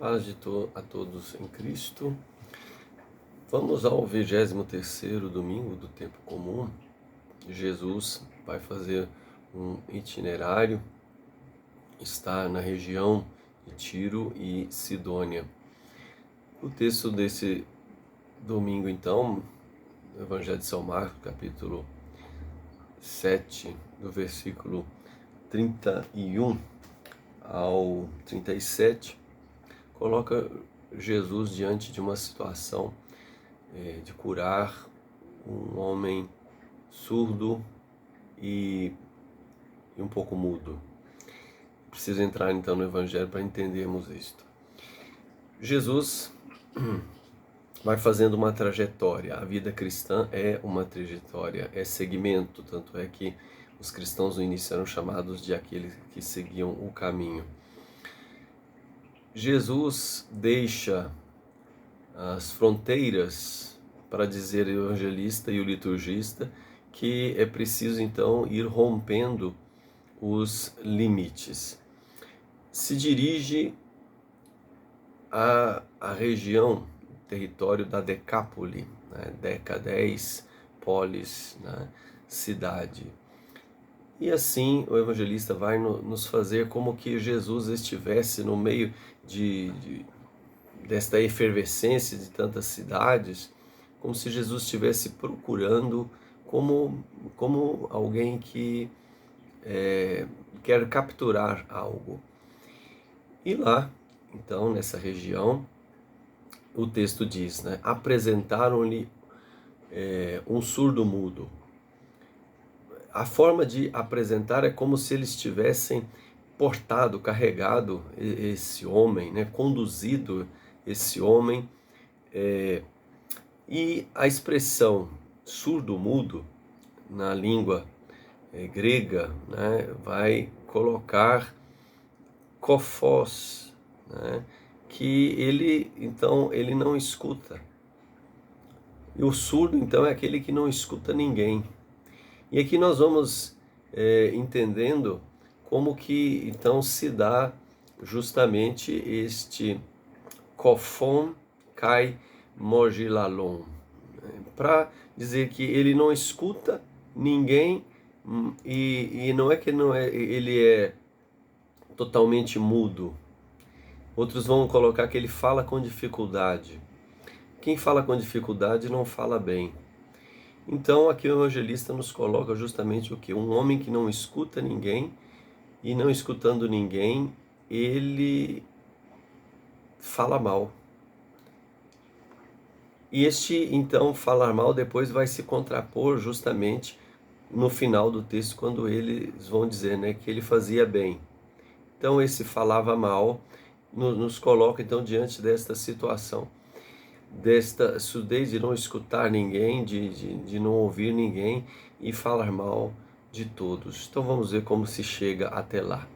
A todos em Cristo. Vamos ao 23º domingo do tempo comum. Jesus vai fazer um itinerário, está na região de Tiro e Sidônia. O texto desse domingo, então, no Evangelho de São Marcos, capítulo 7, do versículo 31 ao 37, coloca Jesus diante de uma situação de curar um homem surdo e um pouco mudo. Preciso entrar então no Evangelho para entendermos isto. Jesus vai fazendo uma trajetória. A vida cristã é uma trajetória, é segmento, tanto é que os cristãos no início eram chamados de aqueles que seguiam o caminho. Jesus deixa as fronteiras para dizer o evangelista e o liturgista que é preciso então ir rompendo os limites. Se dirige à região, território da Decápole, né? Deca 10, polis, né? Cidade. E assim o evangelista vai nos fazer como que Jesus estivesse no meio desta efervescência de tantas cidades, como se Jesus estivesse procurando como alguém que quer capturar algo. E lá, então, nessa região, o texto diz, né? Apresentaram-lhe um surdo-mudo. A forma de apresentar é como se eles tivessem portado, carregado esse homem, né? Conduzido esse homem. E a expressão surdo-mudo, na língua grega, né? Vai colocar kofos, né? Que ele não escuta. E o surdo, então, é aquele que não escuta ninguém. E aqui nós vamos entendendo como que então se dá justamente este kofon kai mogilalon, para dizer que ele não escuta ninguém e não é que ele é totalmente mudo. Outros vão colocar que ele fala com dificuldade. Quem fala com dificuldade não fala bem. Então aqui o evangelista nos coloca justamente o que? Um homem que não escuta ninguém, e não escutando ninguém, ele fala mal. E então, falar mal depois vai se contrapor justamente no final do texto, quando eles vão dizer, né, que ele fazia bem. Então esse falava mal nos coloca então diante desta situação, desta surdez de não escutar ninguém, de não ouvir ninguém e falar mal de todos. Então vamos ver como se chega até lá,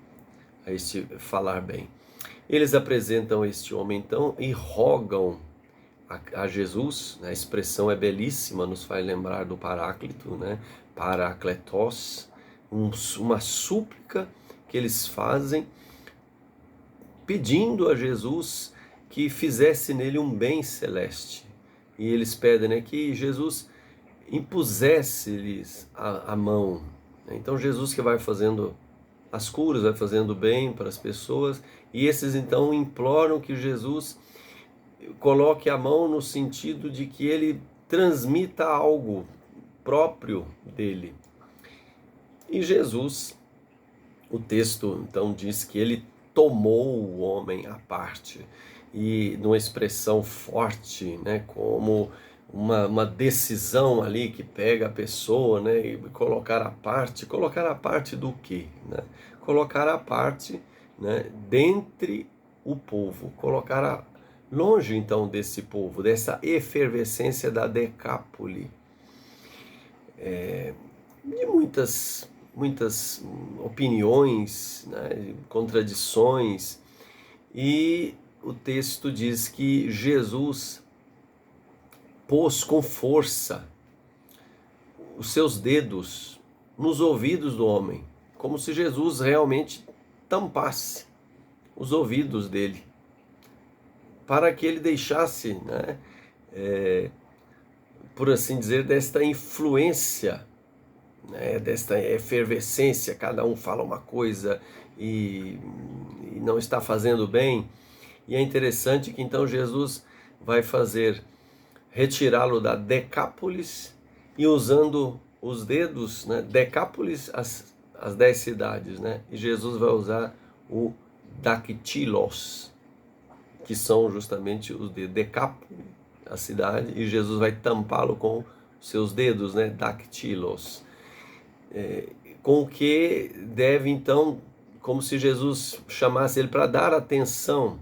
a este falar bem. Eles apresentam este homem então e rogam a Jesus, né? A expressão é belíssima, nos faz lembrar do Paráclito, né? Parakletos, uma súplica que eles fazem pedindo a Jesus que fizesse nele um bem celeste. E eles pedem, né, que Jesus impusesse-lhes a mão. Então Jesus que vai fazendo as curas, vai fazendo bem para as pessoas, e esses então imploram que Jesus coloque a mão no sentido de que ele transmita algo próprio dele. E Jesus, o texto então diz que ele tomou o homem à parte, e numa expressão forte, né, como uma decisão ali que pega a pessoa, né, e colocar à parte do quê? Né? Colocar à parte, né, dentre o povo, longe então desse povo, dessa efervescência da Decápole, de muitas opiniões, né, contradições, e o texto diz que Jesus pôs com força os seus dedos nos ouvidos do homem, como se Jesus realmente tampasse os ouvidos dele. para que ele deixasse, né, por assim dizer, desta influência, né, desta efervescência, cada um fala uma coisa e não está fazendo bem. E é interessante que então Jesus vai retirá-lo da Decápolis e usando os dedos, né, Decápolis, as 10 cidades, né, e Jesus vai usar o dactilos, que são justamente os dedos, Decápolis, a cidade, e Jesus vai tampá-lo com seus dedos, né, dactilos, com o que deve então, como se Jesus chamasse ele para dar atenção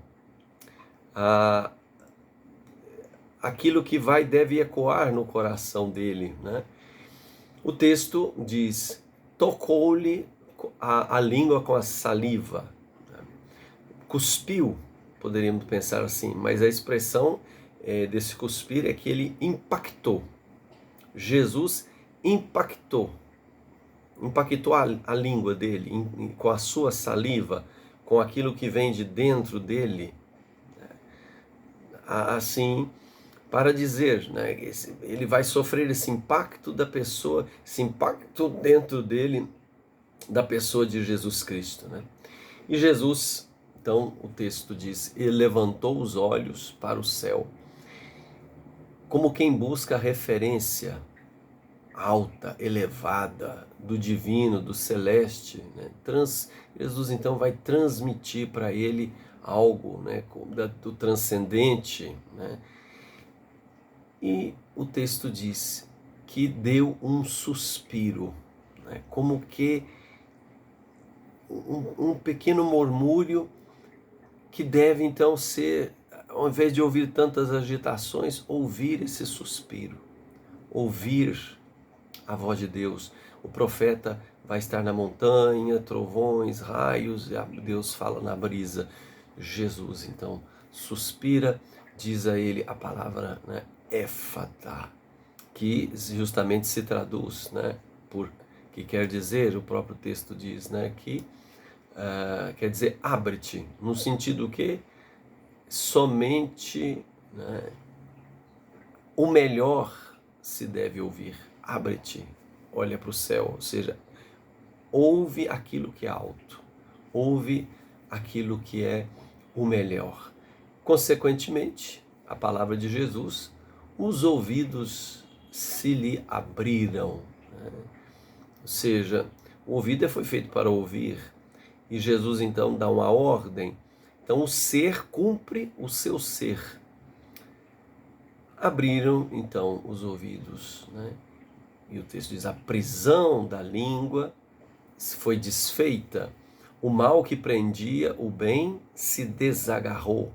a aquilo que deve ecoar no coração dele, né? O texto diz: tocou-lhe a língua com a saliva, né? Cuspiu, poderíamos pensar assim, mas a expressão desse cuspir é que ele impactou. Jesus impactou a língua dele com a sua saliva, com aquilo que vem de dentro dele, assim, para dizer, né, ele vai sofrer esse impacto da pessoa, esse impacto dentro dele da pessoa de Jesus Cristo, né? E Jesus, então o texto diz, ele levantou os olhos para o céu, como quem busca a referência alta, elevada, do divino, do celeste, né? Jesus então vai transmitir para ele algo, né, do transcendente, né? E o texto diz que deu um suspiro, né? Como que um pequeno murmúrio que deve então ser, ao invés de ouvir tantas agitações, ouvir esse suspiro, ouvir a voz de Deus. O profeta vai estar na montanha, trovões, raios, e Deus fala na brisa. Jesus então suspira, diz a ele a palavra, né, éfata, que justamente se traduz, né, que quer dizer, o próprio texto diz, né, que quer dizer abre-te, no sentido que somente, né, o melhor se deve ouvir. Abre-te, olha para o céu, ou seja, ouve aquilo que é alto, ouve aquilo que é o melhor. Consequentemente, a palavra de Jesus, os ouvidos se lhe abriram, né? Ou seja, o ouvido foi feito para ouvir, e Jesus então dá uma ordem. Então o ser cumpre o seu ser. Abriram então os ouvidos, né? E o texto diz: a prisão da língua foi desfeita, o mal que prendia o bem se desagarrou,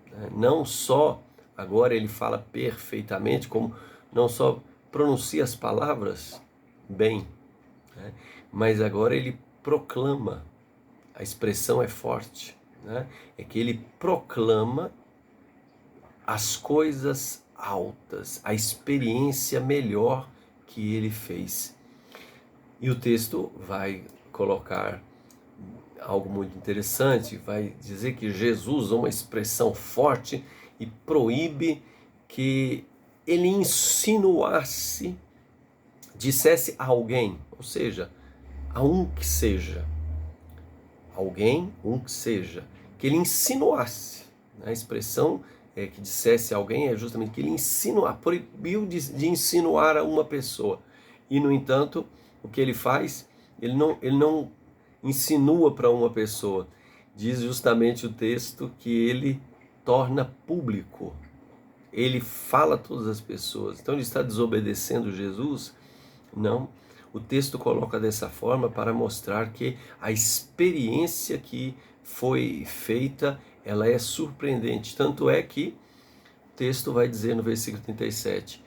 né? Não só agora ele fala perfeitamente, como não só pronuncia as palavras bem, né? Mas agora ele proclama, a expressão é forte, né? É que ele proclama as coisas altas, a experiência melhor que ele fez. E o texto vai colocar algo muito interessante, vai dizer que Jesus usa uma expressão forte e proíbe que ele insinuasse, dissesse a alguém, ou seja, a um que seja, alguém, um que seja, que ele insinuasse, né? A expressão que dissesse a alguém é justamente que ele proibiu de insinuar a uma pessoa. E, no entanto, o que ele faz, ele não insinua para uma pessoa. Diz justamente o texto que ele torna público. Ele fala a todas as pessoas. Então ele está desobedecendo Jesus? Não. O texto coloca dessa forma para mostrar que a experiência que foi feita, ela é surpreendente. Tanto é que o texto vai dizer no versículo 37,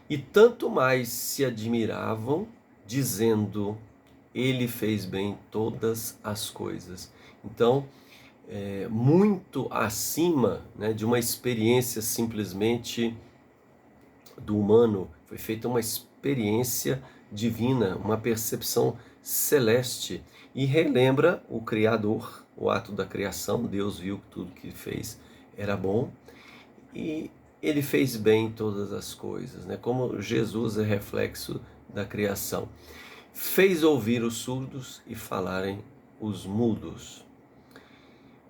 e tanto mais se admiravam, dizendo, ele fez bem todas as coisas. Então, muito acima, né, de uma experiência simplesmente do humano, foi feita uma experiência divina, uma percepção celeste, e relembra o Criador, o ato da criação. Deus viu que tudo que fez era bom, e ele fez bem todas as coisas, né? Como Jesus é reflexo da criação. Fez ouvir os surdos e falarem os mudos.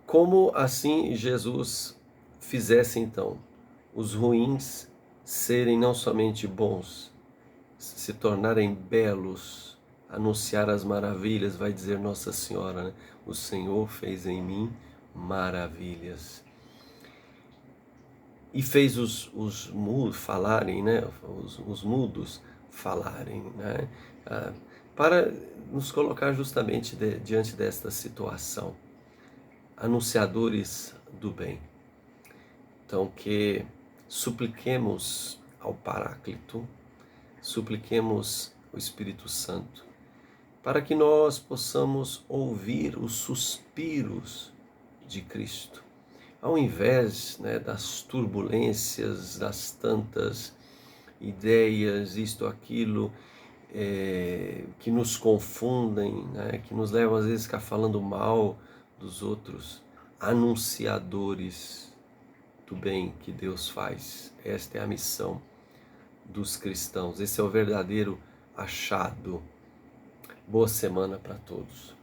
Como assim Jesus fizesse então os ruins serem não somente bons, se tornarem belos, anunciar as maravilhas, vai dizer Nossa Senhora, né? O Senhor fez em mim maravilhas. E fez os mudos falarem, né? Os mudos falarem, né? Para nos colocar justamente diante desta situação, anunciadores do bem. Então, que supliquemos ao Paráclito, supliquemos o Espírito Santo, para que nós possamos ouvir os suspiros de Cristo, ao invés, né, das turbulências, das tantas ideias, isto, aquilo, que nos confundem, né, que nos levam às vezes a ficar falando mal dos outros, anunciadores do bem que Deus faz. Esta é a missão dos cristãos, esse é o verdadeiro achado. Boa semana para todos.